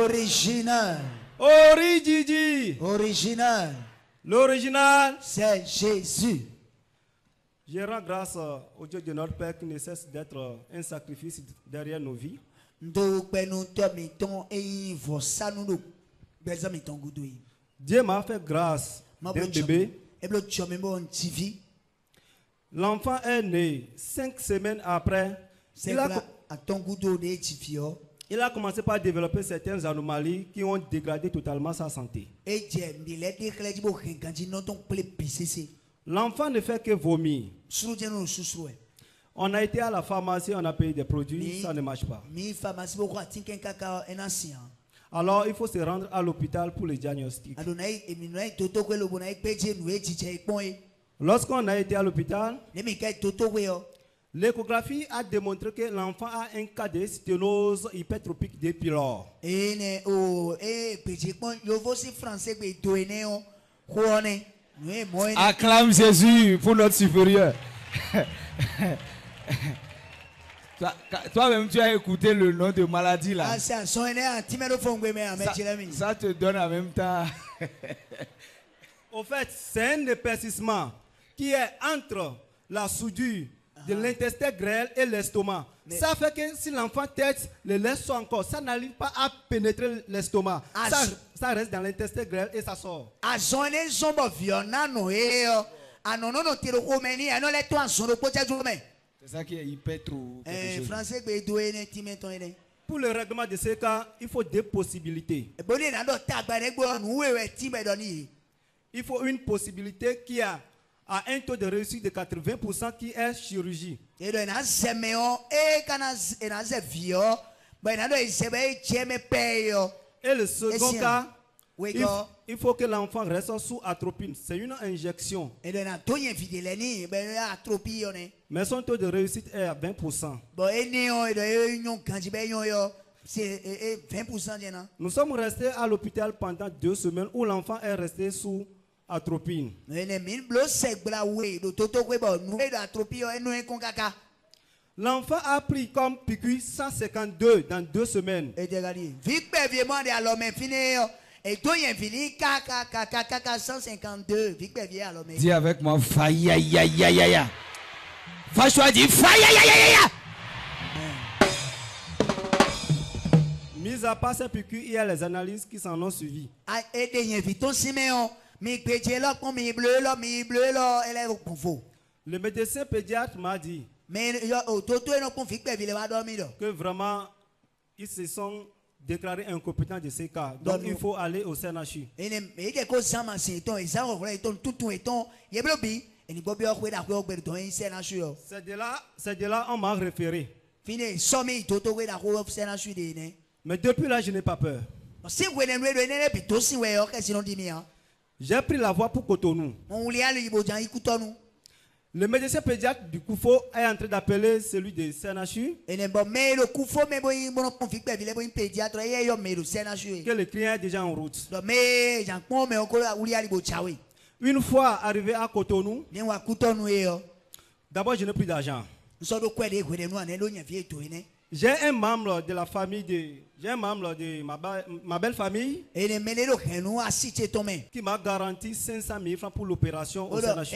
Original. Origigi. Original. L'original. C'est Jésus. Je rends grâce au Dieu de notre Père qui ne cesse d'être un sacrifice derrière nos vies. Dieu m'a fait grâce d'un bébé. L'enfant est né 5 semaines après. Il a commencé par développer certaines anomalies qui ont dégradé totalement sa santé. L'enfant ne fait que vomir. On a été à la pharmacie, on a payé des produits, ça ne marche pas. Alors il faut se rendre à l'hôpital pour le diagnostic. Lorsqu'on a été à l'hôpital, l'échographie a démontré que l'enfant a un cas de sténose hypertrophique des pylores. Acclame Jésus pour notre supérieur. Toi-même, tu as écouté le nom de maladie là. Ça te donne en même temps. Au fait, c'est un épaississement qui est entre la soudure de l'intestin grêle et l'estomac. Ça fait que si l'enfant tête le laisse encore, ça n'arrive pas à pénétrer l'estomac. Ça reste dans l'intestin grêle et ça sort. C'est ça qui est hyper trop. Pour le règlement de ces cas, il faut deux possibilités. Il faut une possibilité qui a un taux de réussite de 80% qui est chirurgie. Et le second cas, il faut que l'enfant reste sous atropine. C'est une injection. Mais son taux de réussite est à 20%. Nous sommes restés à l'hôpital pendant 2 semaines où l'enfant est resté sous atropine. L'enfant a pris comme piqûre 152 dans 2 semaines. Dis avec moi, faïa ya ya ya ya. Fâche-toi, dis faïa ya ya ya. Mis à part ces piqûres, il y a les analyses qui s'en ont suivi. Le médecin pédiatre m'a dit que vraiment ils se sont déclarés incompétents de ces cas. Donc il faut aller au CNHU. C'est de là on m'a référé. Mais depuis là, je n'ai pas peur. J'ai pris la voie pour Cotonou. Le médecin pédiatre du Koufo est en train d'appeler celui de CNHU. Que le client est déjà en route. Une fois arrivé à Cotonou, d'abord je n'ai plus d'argent. J'ai un membre de la famille de ma belle famille qui m'a garanti 500 000 francs pour l'opération au CNHU.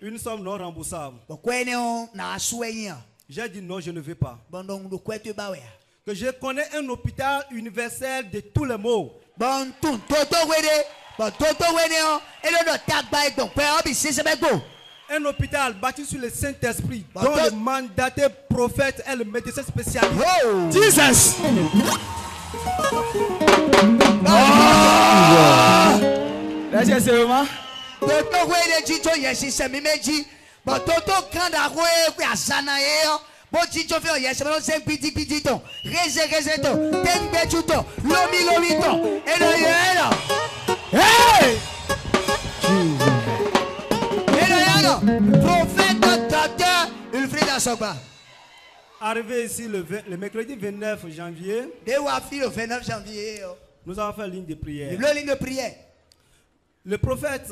Une somme non remboursable. J'ai dit non, je ne veux pas. Que je connais un hôpital universel de tous les maux. Un hôpital bâti sur le Saint-Esprit, dont le mandaté prophète est le médecin spécialiste. Oh. Jesus! Hey! Prophète, docteur, Ulfrida Sogba. Arrivé ici le mercredi 29 janvier, nous avons fait ligne de prière. Ligne de prière. Le prophète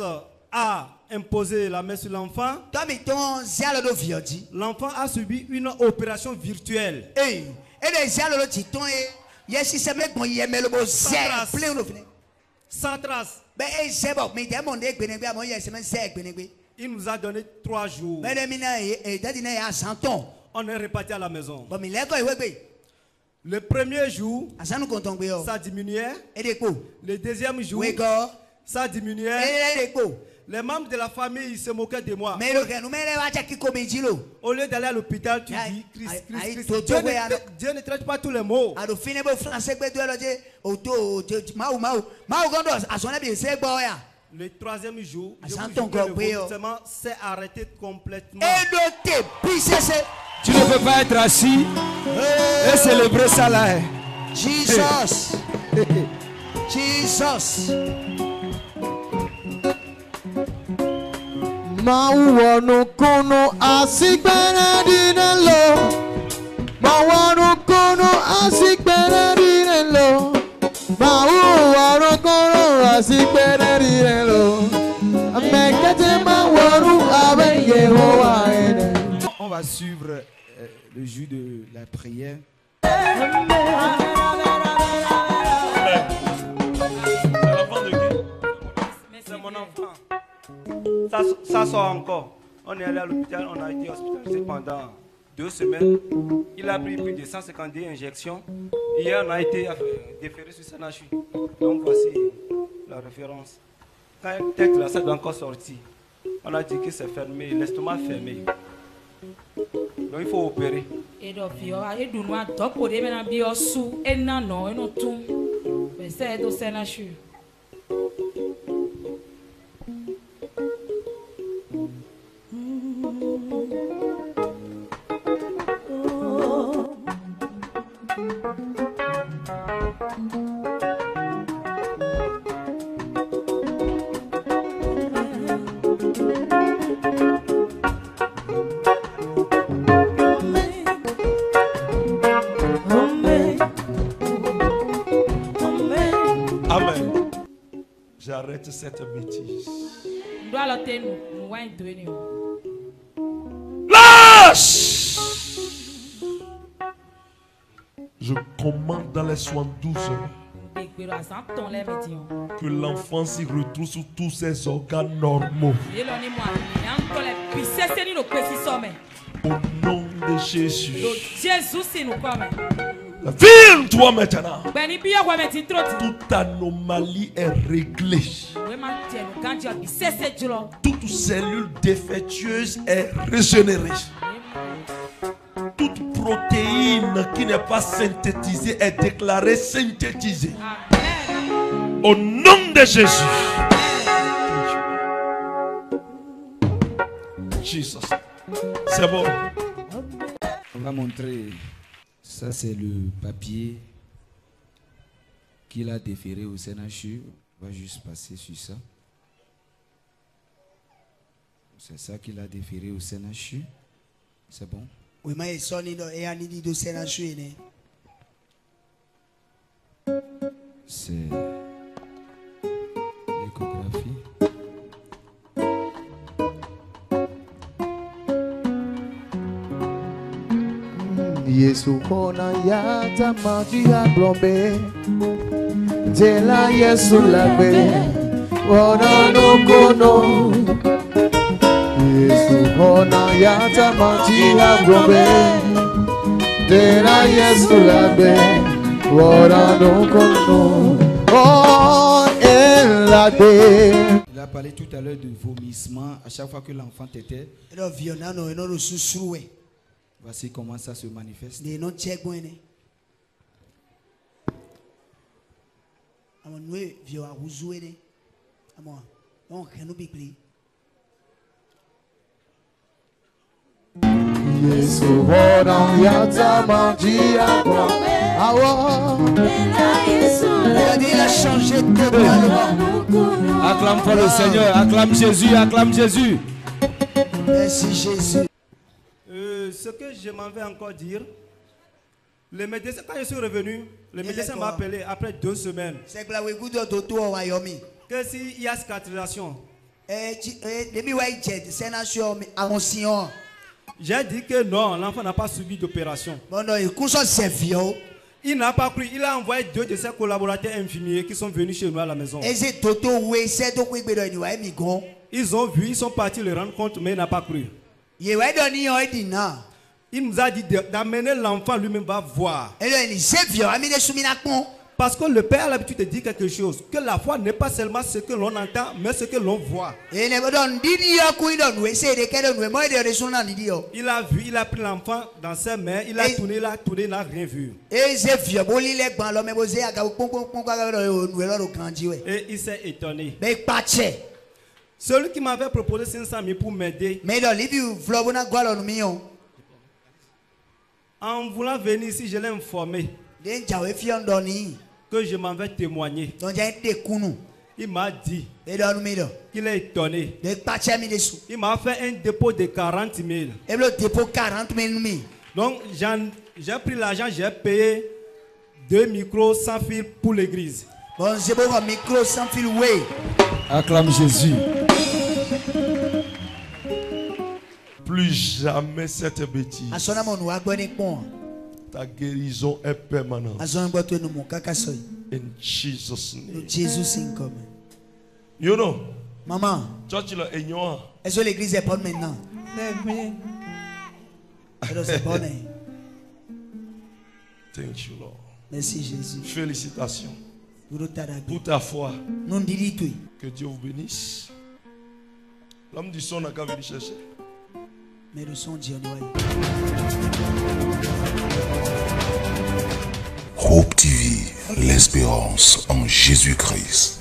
a imposé la main sur l'enfant, Toi, mais ton zialo do viodi. l'enfant a subi une opération virtuelle. Et les zialo do titon et yes, si c'est mec bon yemelo bo zé trace. plein de fini. Sans trace. Ben c'est bon, mais t'es mon dé benegbe à mon yes, mais c'est benegbe. Il nous a donné 3 jours. Ben mina et dadina ya 100 ans. On est reparti à la maison. Bon, mais l'école est Le premier jour, asa nous comptons bien. ça diminuait. Et des coups. Le deuxième jour, Oui, go. ça diminuait. Et des coups. Les membres de la famille ils se moquaient de moi. Mais le que nous mettons à qui comédie lo. Au lieu d'aller à l'hôpital, tu Aïe, dis Christ, aïe, Christ, aïe, Christ. Toto, ouais, alors. Dieu ne traite pas tous les mots. A do fine bo français be do lo je auto mau gondo a son bien c'est boya. Le troisième jour, Ah, je ça vous ton jure que le corps, oui, oh. vomissement s'est arrêté complètement. Et de te pisser Tu ne peux pas être assis et célébrer ça là. Hein. Jesus. Jesus. Mawanu kono asikbere dinelo. Mawanu kono asikbere dinelo. Mawanu kono asikbere dinelo. Amekete mawanu abe Yehowa ene. On va suivre le jour de la prière. C'est mon enfant. Ça sort encore. On est allé à l'hôpital, on a été hospitalisé pendant 2 semaines. Il a pris plus de 152 injections. Hier, on a été déféré sur Sanachu. Donc voici la référence. Quand un texte là, ça doit encore sortir. On a dit que c'est fermé, l'estomac fermé. Donc il faut opérer. Et donc, il y a des gens qui ont des gens qui ont des gens qui ont des gens qui ont des Amen. J'arrête cette bêtise. Lâche! Je commande dans les 72 heures que l'enfant s'y retrouve sous tous ses organes normaux. Au nom de Jésus. Vire-toi maintenant. Toute anomalie est réglée. Toute cellule défectueuse est régénérée. Toute protéine qui n'est pas synthétisée est déclarée synthétisée. Au nom de Jésus. Jesus. C'est bon. On va montrer. Ça, c'est le papier qu'il a déféré au CNHU. On va juste passer sur ça. C'est ça qu'il a déféré au CNHU. C'est bon? Oui, mais il sonne et a dit de c'est la chouine. C'est l'échographie. Yesu kona yata maji ya grombe. Tela Yesu lagbe. Wana no kono. Yesu kona yata maji ya grombe. Tela Yesu lagbe. Wana no kono. Oh, el lagbe. Il a parlé tout à l'heure de vomissement. À chaque fois que l'enfant tétait, Et donc, violano et non le sous-soué. voici comment ça se manifeste. Des non check bonne. Amon nous viol à ouzoué né. Amon. On can nous bipli. Yesu kona yata maji ya grombe. Awa. Il a changé totalement. Acclame pour le Seigneur, acclame Jésus, acclame Jésus. Merci Jésus. Ce que je m'en vais encore dire, le médecin, quand je suis revenu, le médecin m'a appelé après 2 semaines C'est que la Wégoudo Toto au Wyoming. que s'il y a cicatrisation, J'ai dit que non, l'enfant n'a pas subi d'opération. Il n'a pas cru. Il a envoyé 2 de ses collaborateurs infirmiers qui sont venus chez nous à la maison. Ils ont vu, ils sont partis le rendre compte, mais il n'a pas cru. Il nous a dit d'amener l'enfant lui-même va voir. Parce que le Père a l'habitude de dire quelque chose. Que la foi n'est pas seulement ce que l'on entend, mais ce que l'on voit. Il a vu, il a pris l'enfant dans ses mains, il a tourné, il n'a rien vu. Et il s'est étonné. Celui qui m'avait proposé 500 000 pour m'aider, en voulant venir ici, je l'ai informé que je m'en vais témoigner. Il m'a dit qu'il est étonné. Il m'a fait un dépôt de 40 000. Donc j'ai pris l'argent, j'ai payé 2 micros sans fil pour l'église. Acclame Jésus. Plus jamais cette bêtise. Ta guérison est permanente. In Jesus' name. You know, maman, church là ignorant. est-ce que l'église est bonne maintenant? C'est bon. Thank you, Lord. Merci Jésus. Félicitations pour ta foi. Que Dieu vous bénisse. L'homme du son n'a qu'à venir chercher. Mais le son dit Hope TV, l'espérance en Jésus-Christ.